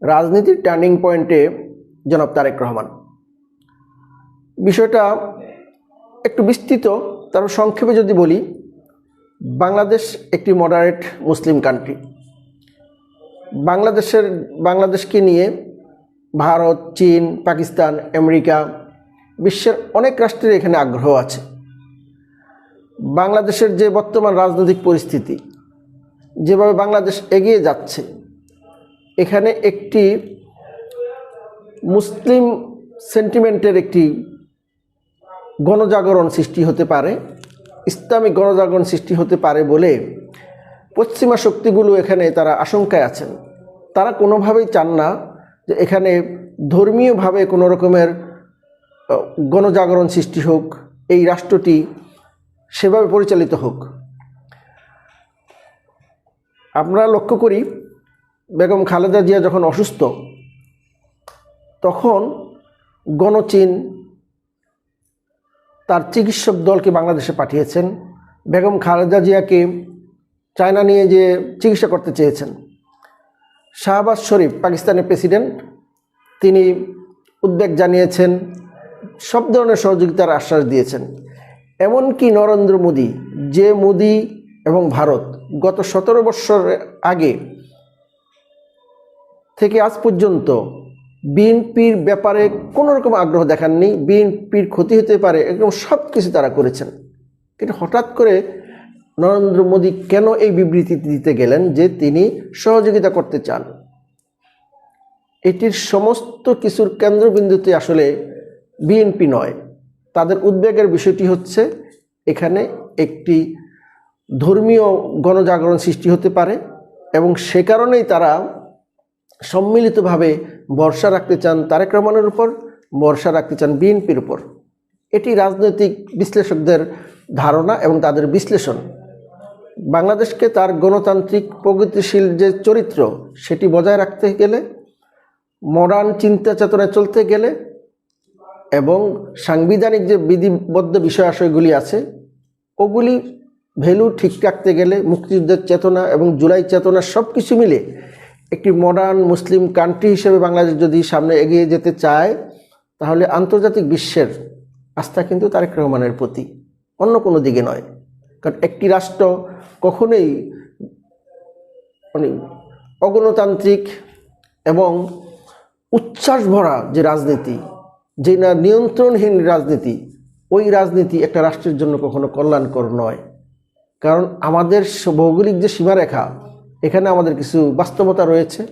রাজনীতির টার্নিং পয়েন্টে জনাব তারেক রহমান। বিষয়টা একটু বিস্তৃত, তার সংক্ষেপে যদি বলি, বাংলাদেশ একটি মডারেট মুসলিম কান্ট্রি। বাংলাদেশকে নিয়ে ভারত, চীন, পাকিস্তান, আমেরিকা, বিশ্বের অনেক রাষ্ট্রের এখানে আগ্রহ আছে। বাংলাদেশের যে বর্তমান রাজনৈতিক পরিস্থিতি, যেভাবে বাংলাদেশ এগিয়ে যাচ্ছে, এখানে একটি মুসলিম সেন্টিমেন্টের একটি গণজাগরণ সৃষ্টি হতে পারে, ইসলামিক গণজাগরণ সৃষ্টি হতে পারে বলে পশ্চিমা শক্তিগুলো এখানে তারা আশঙ্কায় আছেন। তারা কোনোভাবেই চান না যে এখানে ধর্মীয়ভাবে কোনো রকমের গণজাগরণ সৃষ্টি হোক, এই রাষ্ট্রটি সেভাবে পরিচালিত হোক। আমরা লক্ষ্য করি, বেগম খালেদা জিয়া যখন অসুস্থ, তখন গণচীন তার চিকিৎসক দলকে বাংলাদেশে পাঠিয়েছেন। বেগম খালেদা জিয়াকে চায়না নিয়ে যে চিকিৎসা করতে চেয়েছেন। শাহবাজ শরীফ, পাকিস্তানের প্রেসিডেন্ট, তিনি উদ্বেগ জানিয়েছেন, সব ধরনের সহযোগিতার আশ্বাস দিয়েছেন। এমনকি নরেন্দ্র মোদি, যে মোদি এবং ভারত গত 17 বছর আগে থেকে আজ পর্যন্ত বিএনপির ব্যাপারে কোনো রকম আগ্রহ দেখাননি, বিএনপির ক্ষতি হতে পারে এরকম সব কিছু তারা করেছেন। কিন্তু হঠাৎ করে নরেন্দ্র মোদি কেন এই বিবৃতি দিতে গেলেন যে তিনি সহযোগিতা করতে চান? এটির সমস্ত কিছুর কেন্দ্রবিন্দুতে আসলে বিএনপি নয়। তাদের উদ্বেগের বিষয়টি হচ্ছে এখানে একটি ধর্মীয় গণজাগরণ সৃষ্টি হতে পারে এবং সে কারণেই তারা সম্মিলিতভাবে ভরসা রাখতে চান তারেক রহমানের উপর, ভরসা রাখতে চান বিএনপির উপর। এটি রাজনৈতিক বিশ্লেষকদের ধারণা এবং তাদের বিশ্লেষণ। বাংলাদেশকে তার গণতান্ত্রিক প্রগতিশীল যে চরিত্র, সেটি বজায় রাখতে গেলে, মডার্ন চিন্তা চেতনায় চলতে গেলে এবং সাংবিধানিক যে বিধিবদ্ধ বিষয় আশয়গুলি আছে, ওগুলি ভ্যালু ঠিক রাখতে গেলে, মুক্তিযুদ্ধের চেতনা এবং জুলাই চেতনা সব কিছু মিলে একটি মডার্ন মুসলিম কান্ট্রি হিসেবে বাংলাদেশ যদি সামনে এগিয়ে যেতে চায়, তাহলে আন্তর্জাতিক বিশ্বের আস্থা কিন্তু তারেক রহমানের প্রতি, অন্য কোনো দিকে নয়। কারণ একটি রাষ্ট্র কখনোই অগণতান্ত্রিক এবং উচ্ছ্বাস ভরা যে রাজনীতি, যে না নিয়ন্ত্রণহীন রাজনীতি, ওই রাজনীতি একটা রাষ্ট্রের জন্য কখনো কল্যাণকর নয়। কারণ আমাদের ভৌগোলিক যে সীমারেখা, এখানে আমাদের কিছু বাস্তবতা রয়েছে।